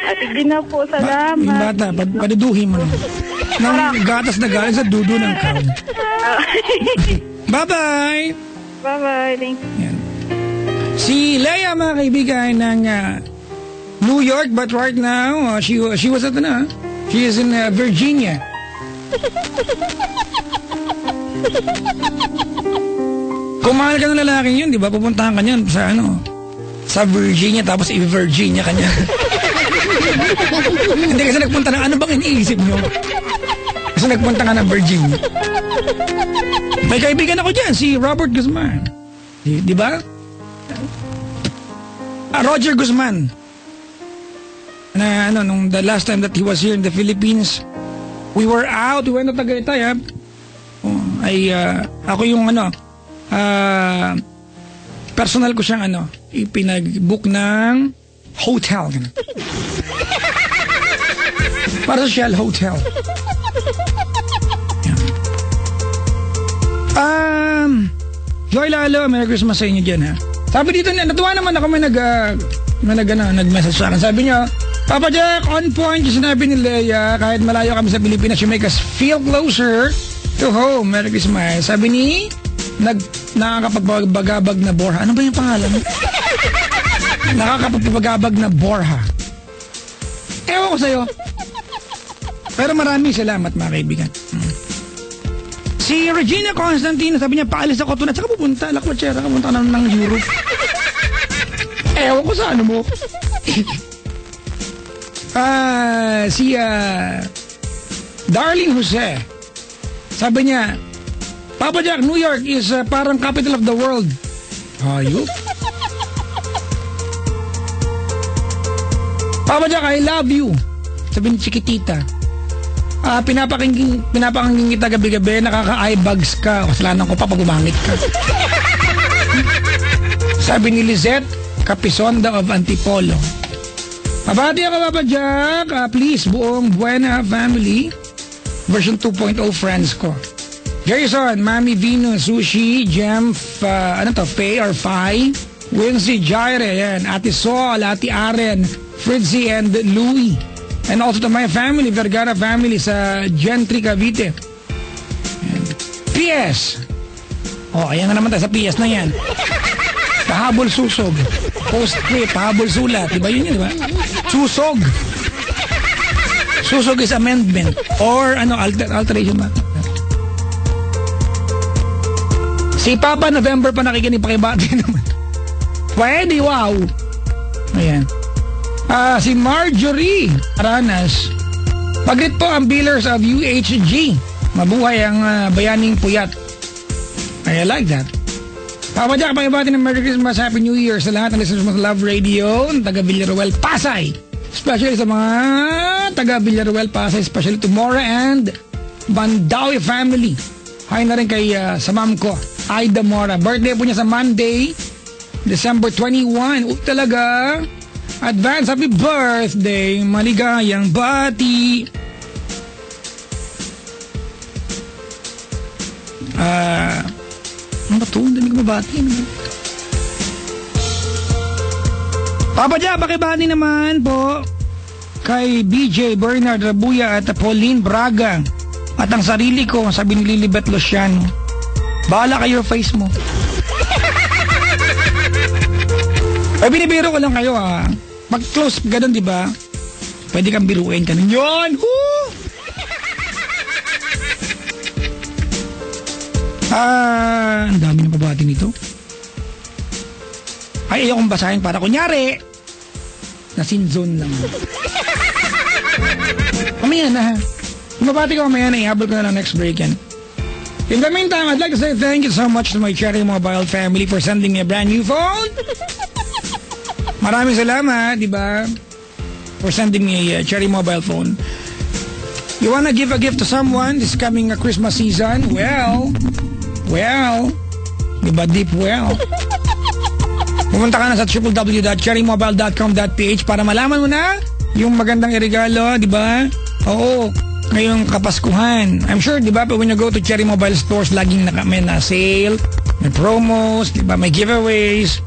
At hindi na po, salamat. Yung bata, paduduhin mo na. Nang gatas na galing sa dudo ng cow. Bye-bye! Bye-bye, thank you. Yan. Si Leia, mga kaibigan, ng New York, but right now, she was at she is in Virginia. Kung mahal ka ng lalaking yun, di ba, pupuntahan ka niyan sa Virginia, tapos i-Virginia ka niya. Hindi kasi nagpunta na, ano bang iniisip nyo? Kasi nagpunta ka ng Virginia. May kaibigan ako dyan, si Robert Guzman. Di ba? Roger Guzman. Na nung the last time that he was here in the Philippines, we went to Tagaytay, ako yung personal ko siyang ipinag-book ng hotel. Para sa Shell Hotel. Joy Lalo, Merry Christmas sa inyo dyan, ha. Sabi dito, natuwa naman ako, may nag-message sa akin. Sabi niya, Papa Jack, on point yung sinabi ni Leia, kahit malayo kami sa Pilipinas, you make us feel closer to home. Merry Christmas. Sabi ni, nakakapagbagabag na Borja. Ano ba yung pangalan? Nakakapagbagabag na Borja. Ewan ko sa'yo. Pero maraming salamat, mga kaibigan. Si Regina Constantine, sabi niya, paalis ako tunat. Saka pupunta, Lakwachera, pupunta ka ng Europe. Ewan ko sa ano mo. Si Darling Jose, sabi niya, Papa Jack, New York is parang capital of the world. Ayup. Papa Jack, I love you. Sabi ni Chiquitita. Pinapakinggan kita gabi-gabi, nakaka-eye bags ka. Kasalanan ko pa pag umangit ka. Sabi ni Lizette Capisonda of Antipolo. Mabati ako, Papa Jack. Please, buong Buena family. Version 2.0 friends ko. Jason, Mami Venus, Sushi, Jem, Faye or Fai, Wincy, Jaire, yan, Ate Sol, Ate Aren, Fritzy, and Louie. And also to my family, Vergara family sa Gentry, Cavite. Yan. PS. Ayan na naman tayo sa PS na yan. Pahabol susog. Postscript, pahabol sulat. Diba yun yun, diba? Susog. Susog is amendment. Or alteration ba? Si Papa November pa nakikinig, pakibati naman. Pwede, wow. Ayan. Si Marjorie Aranas. Pagrit po ang billers of UHG. Mabuhay ang bayaning puyat. I like that. Papa Jack, pakibati ng Merry Christmas, Happy New Year sa lahat ng listeners mo sa Love Radio ng taga Villaruel, Pasay. Especially sa mga taga Villaruel, Pasay, especially to Mora and Bandawi family. Hi na rin kay sa ma'am ko, Aida Mora. Birthday po niya sa Monday, December 21. Talaga? Advance happy birthday, maligayang bati. Ano ba ito? Hindi ko mabati. Papa Jack, pakibati naman po kay BJ Bernard Rabuya at Pauline Braga. At ang sarili ko, sabi ni Lilibet Luciano, bahala kayo face mo. Ay, binibiro ko lang kayo, ha. Mag-close ganun, di ba? Pwede kang biruin ka nun. Yun! Ang dami ng pabati nito. Ay, ayokong basahin para kunyari na sinzone lang. Mamaya na, ha. Mabati ko mamaya na, ihabol ko na lang next break yan. In the meantime, I'd like to say thank you so much to my Cherry Mobile family for sending me a brand new phone. Maraming salamat, di ba? For sending me a Cherry Mobile phone. You wanna give a gift to someone this coming Christmas season? Well, di ba deep well? Pumunta ka na sa www.cherrymobile.com.ph para malaman mo na yung magandang irigalo, di ba? Oo, ngayong Kapaskuhan. I'm sure, di ba, when you go to Cherry Mobile stores, laging may na sale, may promos, di ba, may giveaways.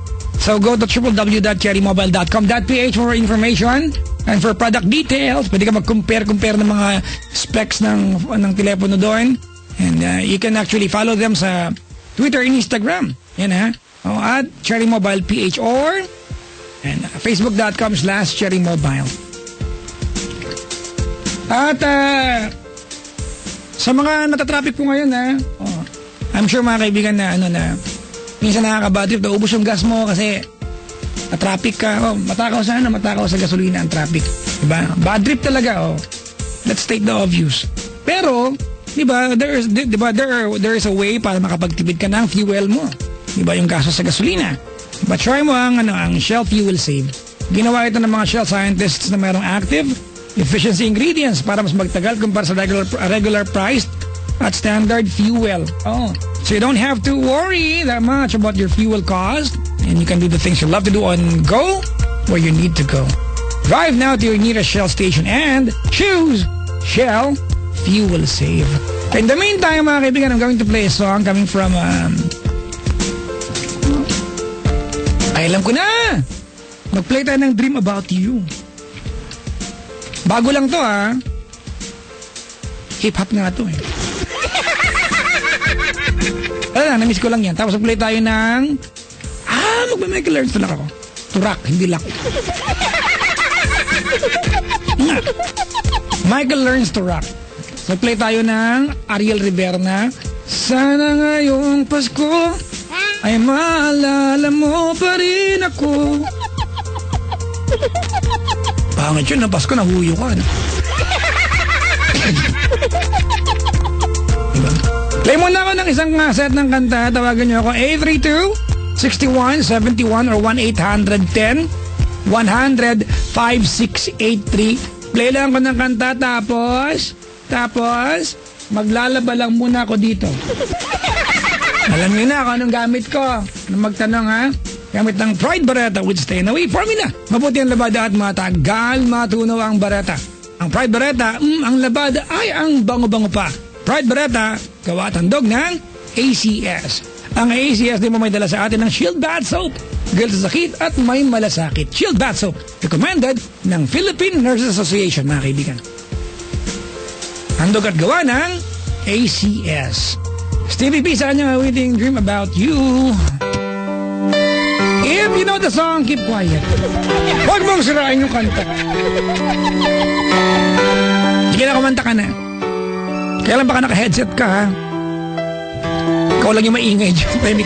So go to www.cherrymobile.com.ph for information and for product details. Pwede ka mag-compare ng mga specs ng telepono doon. And you can actually follow them sa Twitter and Instagram. Yan ha. At Cherry Mobile PH or and facebook.com/cherrymobile. At sa mga natatraffic po ngayon I'm sure mga kaibigan na minsan nakaka-bad trip, ubos yung gas mo kasi na-traffic ka. Matakaw sa gasolina ang traffic. Diba? Bad trip talaga. Let's state the obvious. Pero diba, there is a way para makapagtipid ka ng fuel mo. Diba, yung gasto sa gasolina. But try mo ang Shell Fuel Save. Ginawa ito ng mga Shell scientists na mayroong active efficiency ingredients para mas magtagal kumpara sa regular priced at standard fuel. So you don't have to worry that much about your fuel cost, and you can do the things you love to do on go where you need to go. Drive now to your nearest Shell station and choose Shell Fuel Save. In the meantime, mga kaibigan, I'm going to play a song coming from ay, alam ko na! Mag-play tayo ng Dream About You. Bago lang to hip-hop nga to na-miss ko lang yan. Tapos mag-play tayo ng magme-Michael Learns to rock ako. To rock, hindi lock. Michael Learns to Rock. So play tayo ng Ariel Rivera na Sana ngayong Pasko ay maalala mo pa rin ako. Pangit yun, Pasko nahuyo ka. Diba? Play muna ako ng isang set ng kanta. Tawagan nyo ako 832-6171 or 1-810-100-5683. Play lang ako ng kanta tapos maglalaba lang muna ako dito. Alam niyo na kung anong gamit ko. Nung magtanong gamit ng Pride Barretta with Staying Away Formula. Mabuti ang labada at matagal matunaw ang bareta. Ang Pride Barretta, ang labada ay ang bango-bango pa. Pride Barretta, gawa at handog ng ACS. Ang ACS din mo may dala sa atin ng Shield Bath Soap. Girl sa sakit at may malasakit. Shield Bath Soap, recommended ng Philippine Nurses Association, mga kaibigan. Handog at gawa ng ACS. Stevie P sa kanyang awiting Dream About You. If you know the song, keep quiet. Huwag mong sirain yung kanta. Sige na, kumanta ka na. Kailan baka naka-headset ka, Ikaw lang yung maingay dyan.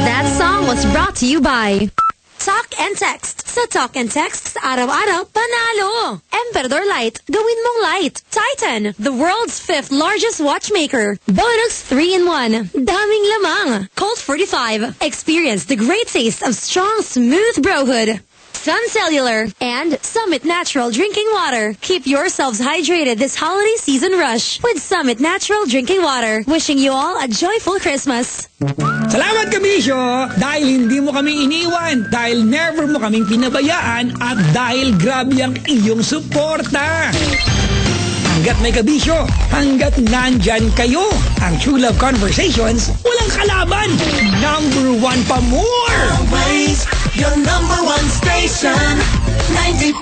That song was brought to you by Talk and Text. Sa Talk and Text, araw-araw, panalo! Emperador Light, gawin mong light. Titan, the world's 5th largest watchmaker. Bonus 3-in-1, daming lamang. Colt 45, experience the great taste of strong, smooth brohood. Sun Cellular and Summit Natural Drinking Water. Keep yourselves hydrated this holiday season rush with Summit Natural Drinking Water. Wishing you all a joyful Christmas. Salamat, Kamisyo! Dahil hindi mo kami iniwan, dahil never mo kaming pinabayaan, at dahil grabe ang iyong suporta. Hanggat may kabisyo, hanggat nandyan kayo, ang True Love Conversations, walang kalaban. Number 1 pa more! Always your number 1 station, 90.7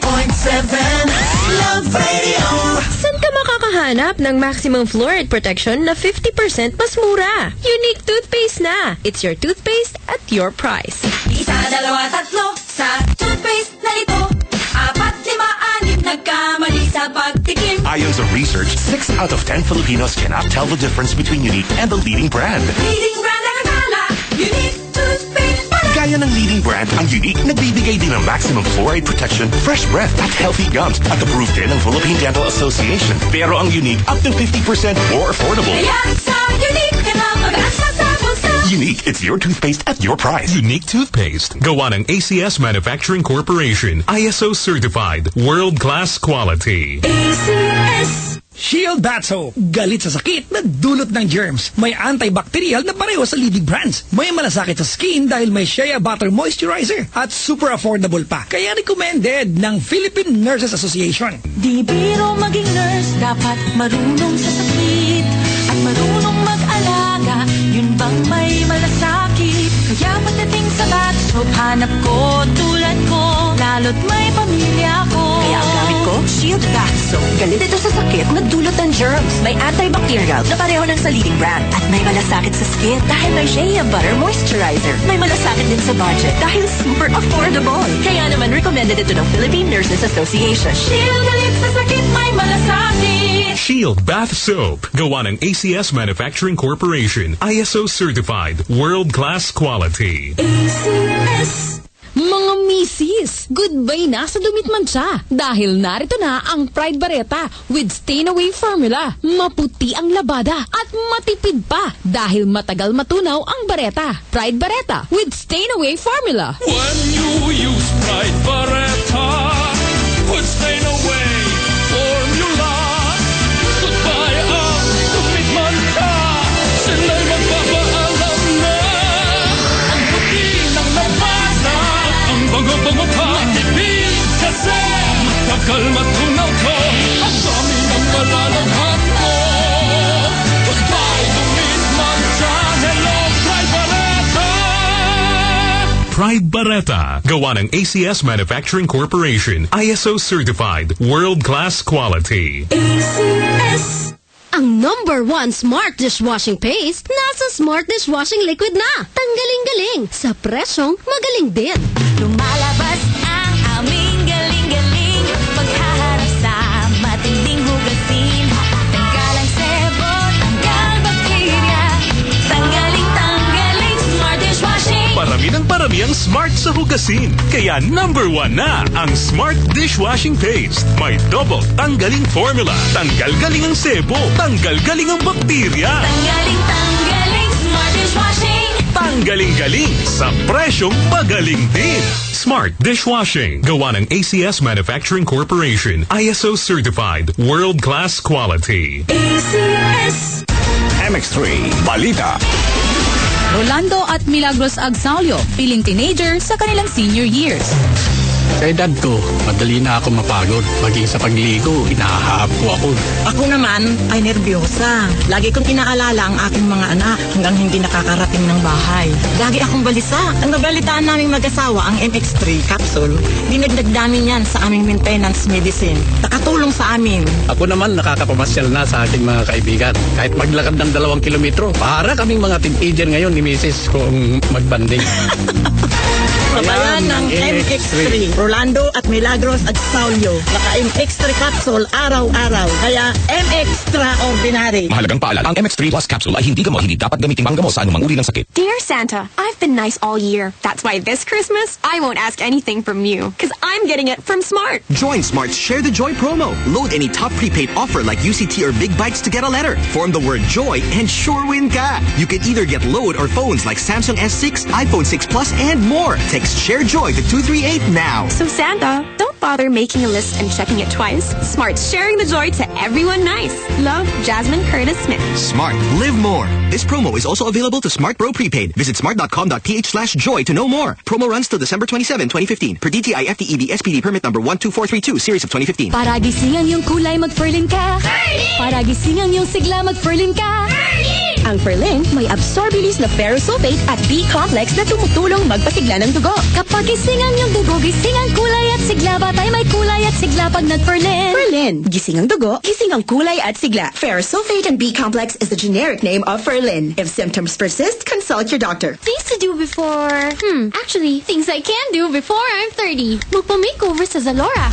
Love Radio. Saan ka makakahanap ng maximum fluoride protection na 50% mas mura? Unique toothpaste na. It's your toothpaste at your price. Isa, dalawa, tatlo sa toothpaste na ito. 4, 5, 6 nagkamali sa pagtikim. Ayon sa research, 6 out of 10 Filipinos cannot tell the difference between Unique and the leading brand. Leading brand ang akala, Unique toothpaste pala. Gaya ng leading brand, ang Unique nagbibigay din ng maximum fluoride protection, fresh breath at healthy gums at approved din ng Philippine Dental Association. Pero ang Unique up to 50% more affordable. Kaya sa Unique ka na mag-asa sa bulsa. Unique, it's your toothpaste at your price. Unique toothpaste. Gawa ng ACS Manufacturing Corporation. ISO certified. World-class quality. ACS. Shield Bath Soap. Galit sa sakit na dulot ng germs. May antibacterial na pareho sa leading brands. May malasakit sa skin dahil may Shea Butter Moisturizer. At super affordable pa. Kaya recommended ng Philippine Nurses Association. Di biro maging nurse, dapat marunong sa sakit at marunong mag-alaga. Yun Alin bang may malasakit? Kaya pagdating sa bathrobe, hanap ko tulad ko. Lalo't may pamilya ko. Kaya ang gamit ko, Shield Bath Soap. Galit ito sa sakit na dulot ng germs. May antibacterial na pareho ng sa leading brand. At may malasakit sa skin dahil may Shea Butter Moisturizer. May malasakit din sa budget dahil super affordable. Kaya naman recommended ito ng Philippine Nurses Association. Shield galit sa sakit, may malasakit. Shield Bath Soap. Gawa ng ACS Manufacturing Corporation. ISO certified. World-class quality. ACS. Mga misis, goodbye na sa dumit mancha dahil narito na ang Pride Bareta with stain-away formula. Maputi ang labada at matipid pa dahil matagal matunaw ang bareta. Pride Bareta with stain-away formula. When you use Pride Bareta with stain-away formula, goodbye ang dumit mancha. Sila'y magpapaalam na ang puti ng labada. Bango-bango pa, tipid kasi matagal matunaw to. Ang dami ng malalaghan mo. Goodbye, dumit mancha. Hello, Pride Bareta. Pride Bareta. Gawa ng ACS Manufacturing Corporation. ISO certified. World-class quality. ACS. Ang #1 smart dishwashing paste nasa smart dishwashing liquid na. Tanggaling-galing sa presyong magaling din. Lumalabas ang aming galing-galing paghaharap sa matinding hugasin. Tanggal ang sebo, tanggal bakterya. Tanggaling-tanggaling smart dishwashing. Parami ng parami ang smart sa hugasin. Kaya #1 na ang Smart Dishwashing Paste. May double tanggaling formula. Tanggal-galing ang sebo. Tanggal-galing ang bakterya. Tanggaling-tanggaling smart dishwashing. Tanggaling-galing sa presyong magaling din. Smart Dishwashing. Gawa ng ACS Manufacturing Corporation. ISO certified. World-class quality. ACS. MX3 Balita. Rolando at Milagros Agsaulio, feeling teenager sa kanilang senior years. Sa edad ko, madali na ako mapagod. Maging sa pagligo, inahahapo ako. Ako naman ay nervyosa. Lagi kong inaalala ang aking mga anak hanggang hindi nakakarating ng bahay. Lagi akong balisa. Ang nabalitaan naming mag-asawa, ang MX3 capsule, dinagdag namin yan sa aming maintenance medicine. Nakatulong sa amin. Ako naman nakakapamasyal na sa aking mga kaibigan. Kahit maglakad ng 2 kilometro, para kaming mga teenager ngayon ni Mrs. kung magbanding. Kabayan ng MX3, Rolando at Milagros at Saulio. Naka-MX3 capsule araw-araw. Kaya MX-traordinary. Mahalagang paalala, ang MX3 Plus capsule ay hindi gamot, hindi dapat gamitin panggamot sa anumang uri ng sakit. Dear Santa, I've been nice all year. That's why this Christmas, I won't ask anything from you. Because I'm getting it from Smart. Join Smart's Share the Joy promo. Load any top prepaid offer like UCT or Big Bites to get a letter. Form the word joy and sure win ka. You can either get load or phones like Samsung S6, iPhone 6 Plus, and more. Text Share Joy to 238 now. So Santa, don't bother making a list and checking it twice. Smart's sharing the joy to everyone nice. Love, Jasmine Curtis Smith. Smart. Live more. This promo is also available to Smart Pro Prepaid. Visit smart.com.ph/joy to know more. Promo runs till December 27, 2015. Per DTI FTEB SPD permit number 12432, series of 2015. Para gisingan yung kulay, mag-Ferlin ka. Para gisingan yung sigla, mag-Ferlin ka. Ang Ferlin may absorbilis na ferrosulfate at B-complex na tumutulong magpasigla ng dugo. Kapag gisingan yung dugo, gisingang kulay at sigla, batay may kulay at sigla pag nag-Ferlin. Ferlin, gising ang dugo, gising ang kulay at sigla. Ferrosulfate and B-complex is the generic name of Ferlin. If symptoms persist, consult your doctor. Things to do before... actually, things I can do before I'm 30. Magpa-makeover sa Zalora.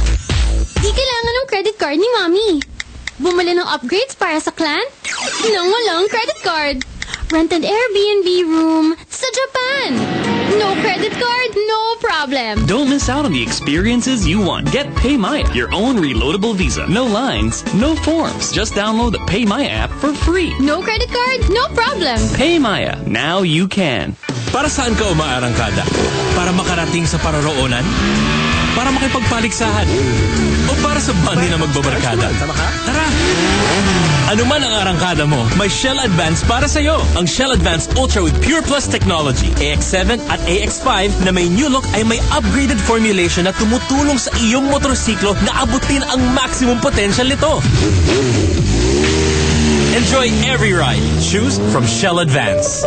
Di kailangan ng credit card ni Mommy. Bumili ng upgrades para sa clan? Nang walang credit card. Rent an Airbnb room sa Japan. No credit card, no problem. Don't miss out on the experiences you want. Get PayMaya, your own reloadable visa. No lines, no forms. Just download the PayMaya app for free. No credit card, no problem. PayMaya, now you can. Para saan ka umaarangkada? Para makarating sa paroroonan? Para makipagpaligsahan? O para sa bandi na magbabarkada? Tara! Ano man ang arangkada mo, may Shell Advance para sa'yo. Ang Shell Advance Ultra with Pure Plus technology, AX7 at AX5 na may new look ay may upgraded formulation na tumutulong sa iyong motorsiklo na abutin ang maximum potential nito. Enjoy every ride. Choose from Shell Advance.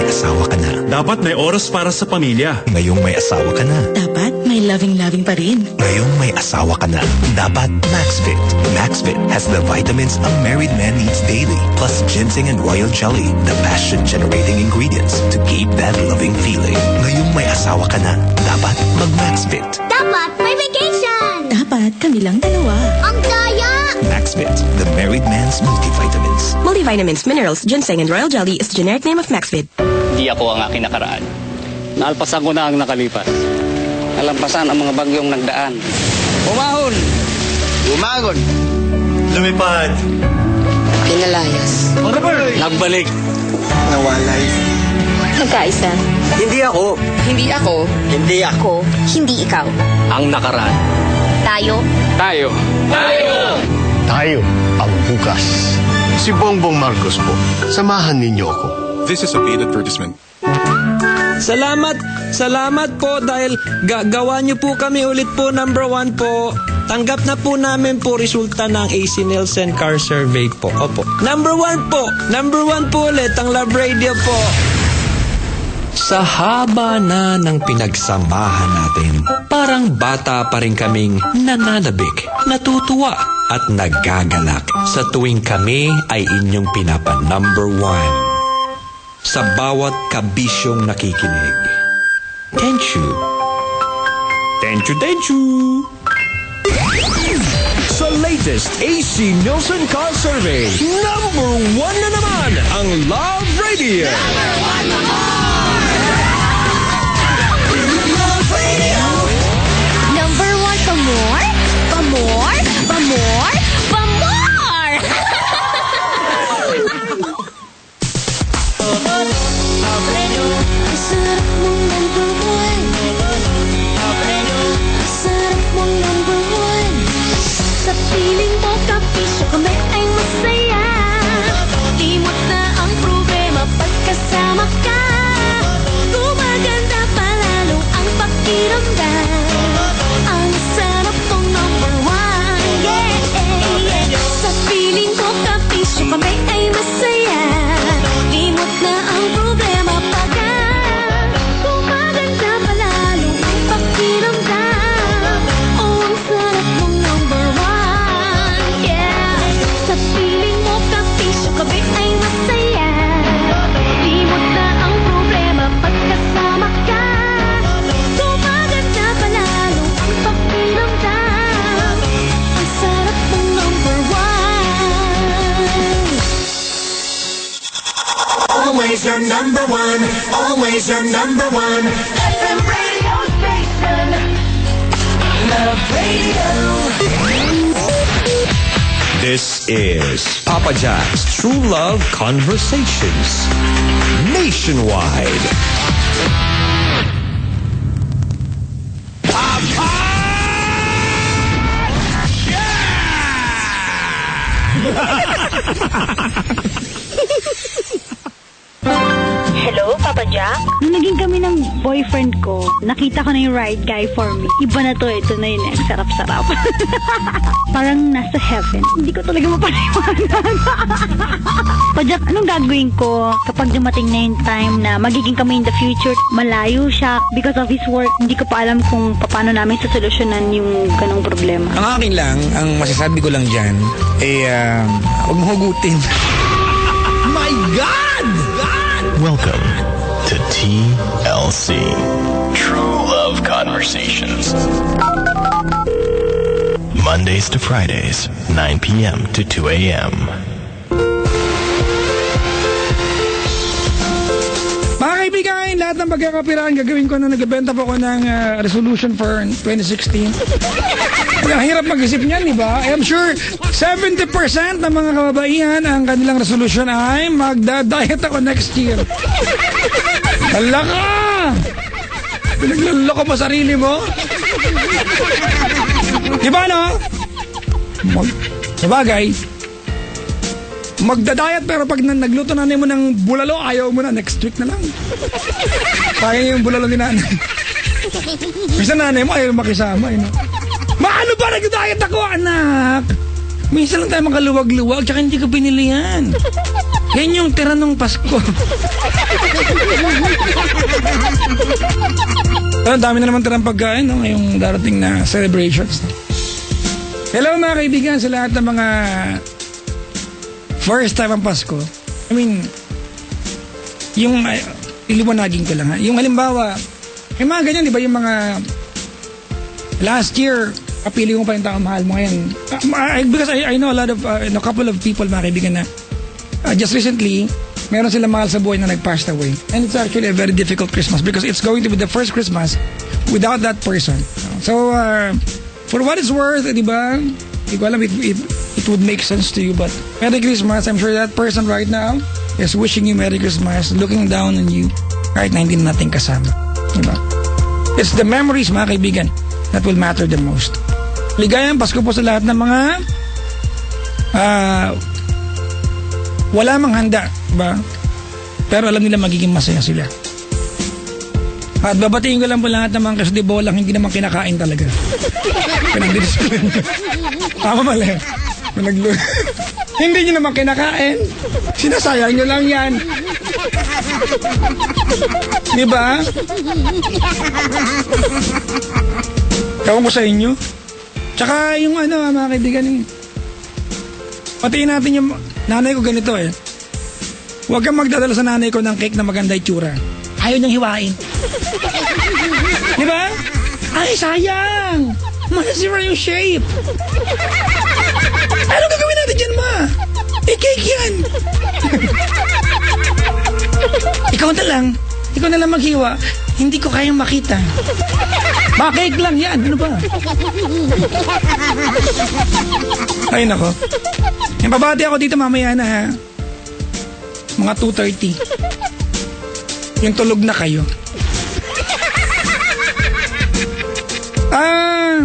asawa ka na. Dapat may oras para sa pamilya. Ngayong may asawa ka na. Dapat may loving-loving pa rin. Ngayong may asawa ka na. Dapat Maxvit. Maxvit has the vitamins a married man needs daily, plus ginseng and royal jelly, the passion-generating ingredients to keep that loving feeling. Ngayong may asawa ka na. Dapat mag-Maxvit. Dapat may vacation! Dapat kami lang dalawa. Ang daya! Maxvit, the married man's multivitamins. Multivitamins, minerals, ginseng, and royal jelly is the generic name of Maxvid. Di ako ang aking nakaraan. Naalpasan ko na ang nakalipas. Nalampasan ang mga bagyong nagdaan. Umahon! Umagon! Lumipad! Pinalayas. Nagbalik! Nawalay. Nagkaisa. Hindi ako. Hindi ako. Hindi ako. Hindi ikaw. Ang nakaraan. Tayo. Tayo. Tayo! Tayo ang bukas. Si Bongbong Marcos po. Samahan ninyo ako. This is a paid advertisement. Salamat po dahil gawa niyo po kami ulit po number 1 po. Tanggap na po namin po resulta ng AC Nielsen Car Survey po. Opo. Number 1 po. Number 1 po ulit ang Love Radio po. Sa haba na ng pinagsamahan natin, parang bata pa rin kaming nananabik, natutuwa at nagagalak sa tuwing kami ay inyong pinapa-number 1. Sa bawat kabisyong nakikinig. Thank you. Thank you. Sa latest AC Nielsen Car Survey, number 1 na naman ang Love Radio. Number 1 na Love Radio! Number 1 pa more? Pa more? Pa more? Pa more! Sarap mong number 1. Sarap mong number 1. Sa piling mo kapisyo kami ay masaya. Limot na ang problema pagkasama ka. Gumaganda palalo ang pakiramdam. Ang sarap mong number 1. Yeah. Sa piling mo kapisyo kami ay masaya. Limot na ang problema pagka gumaganda palalo ang pakiramdam. Oh, ang sarap mong number 1. Yeah. Sa piling mo kapisyo kami ay masaya. Limot na ang problema pagkasama ka. Gumaganda palalo ang pakiramdam. Ang sarap mong number 1. Always your number 1. Always your number 1. FM radio station. Love Radio. This is Papa Jack's True Love Conversations. Nationwide. Hello, Papa Jack? Nung naging kami ng boyfriend ko, nakita ko na yung right guy for me. Iba na to, ito na yun eh. Sarap-sarap. Parang nasa heaven. Hindi ko talaga mapaniwanan. Papa Jack, anong gagawin ko kapag dumating na yung time na magiging kami in the future? Malayo siya because of his work. Hindi ko pa alam kung paano namin sasolusyonan yung ganong problema. Ang akin lang, ang masasabi ko lang dyan, huwag mo hugutin. My God! Welcome to TLC. True Love Conversations. Mondays to Fridays, 9 p.m. to 2 a.m. Mga kaibigan, lahat ng pagkakapiraan gagawin ko na nagbenta po ako ng resolution for 2016. Ang hirap mag-isip niyan, di ba? I'm sure 70% ng mga kababaihan ang kanilang resolution ay magda-diet ako next year. Hala ka! Pinagluloko mo sarili mo? Di ba, no? Sabagay, magda-diet pero pag nagluto nanay mo ng bulalo, ayaw mo na, next week na lang. Kaya yung bulalo ni nanay. Minsan nanay mo ayaw makisama, no? Maano ba nag-diet ako, anak? Minsan lang tayo makaluwag-luwag, tsaka hindi ko binili yan. Yan yung tira nung Pasko. Ang dami na naman tirang pagkain, no? Ngayong darating na celebrations. Hello mga kaibigan sa lahat ng mga first time ang Pasko. I mean, yung iliwanagin ko lang ha. Yung halimbawa, yung mga ganyan, di ba, yung mga last year, kapili mo pa yung tao mahal mo ngayon. Because I know a lot of, a couple of people, mga kaibigan na just recently, meron silang mahal sa buhay na nag-passed away. And it's actually a very difficult Christmas because it's going to be the first Christmas without that person. So, for what it's worth, di ba? Hindi ko alam if it would make sense to you, but Merry Christmas. I'm sure that person right now is wishing you Merry Christmas, looking down on you kahit na hindi natin kasama. Diba? It's the memories, mga kaibigan, that will matter the most. Ligayang Pasko po sa lahat ng mga wala mang handa, diba? Pero alam nila magiging masaya sila. At babatiin ko lang po lahat ng mga kasdibolang hindi naman kinakain talaga. Pinag-discipline. Tama mali. Hindi nyo naman kinakain. Sinasayang nyo lang yan. Diba? Ewan ko sa inyo. Tsaka yung mga kaibigan, patiin natin yung nanay ko ganito eh. Huwag kang magdadala sa nanay ko ng cake na maganda itsura. Ayaw niyang hiwain. Diba? Ay, sayang! Masasira yung shape. Ano gagawin natin dyan, ma? Cake yan. Ikaw na lang maghiwa. Hindi ko kayang makita. Cake lang yan. Ano ba? Ay, nako. Yung pabati ako dito mamaya na ha. Mga 2:30. Yung tulog na kayo.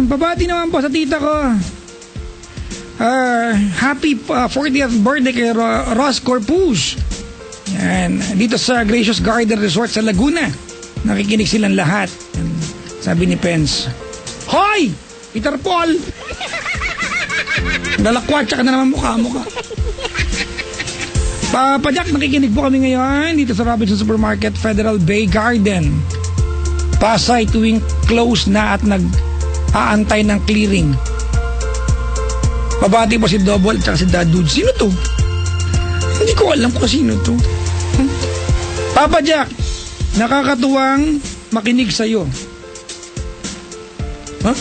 Babati naman po sa tita ko. Happy 40th birthday kay Ross Corpus. Yan. Dito sa Gracious Garden Resort sa Laguna. Nakikinig silang lahat. Sabi ni Pence, Hoy! Peter Paul! Dalakwatsa ka na naman mukha mo ka. Papa Jack, nakikinig po kami ngayon dito sa Robinson Supermarket, Federal Bay Garden. Pasay tuwing close na at nag-aantay ng clearing. Babati po si Double at si Dad Dude. Sino to? Hindi ko alam kung sino to. Papa Jack, nakakatuwang makinig sa'yo. Huh?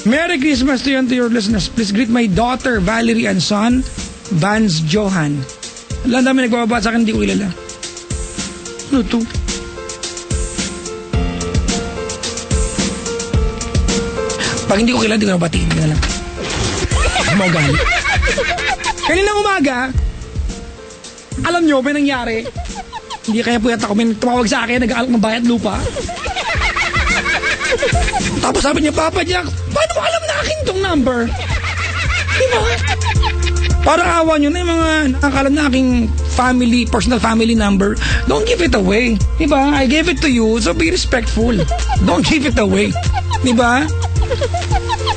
Merry Christmas to you and to your listeners. Please greet my daughter, Valerie, and son, Vance Johan. Alam namin nagbababa sa akin, hindi ko kilala. Ano to? Pag hindi ko kilala, hindi ko nabatiin. Hindi na lang. Umagali. Kaninang umaga, alam nyo, may nangyari. Hindi kaya puyat ako, may tumawag sa akin, nag-aalok ng bayad lupa. Tapos sabi niya, Papa Jack, paano mo alam na akin tong number? Diba? Parang awa nyo na yung mga nakakalam na aking family, personal family number. Don't give it away. Diba? I gave it to you, so be respectful. Don't give it away. Diba?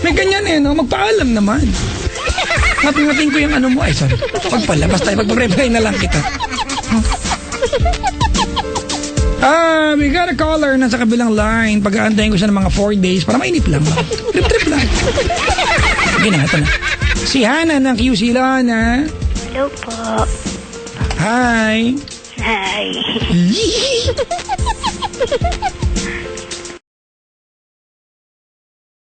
May ganyan no? Magpaalam naman. Ngaping-ngaping ko yung ano mo. Ay, sorry. Wag pala. Basta ipag-reply na lang kita. We got a caller na sa kabilang line. Pag-aantayin ko siya ng mga 4 days para mainip lang. Trip-trip lang. Okay na, ito na. Si Hana ng QC Lana. Hello po. Hi. Hi.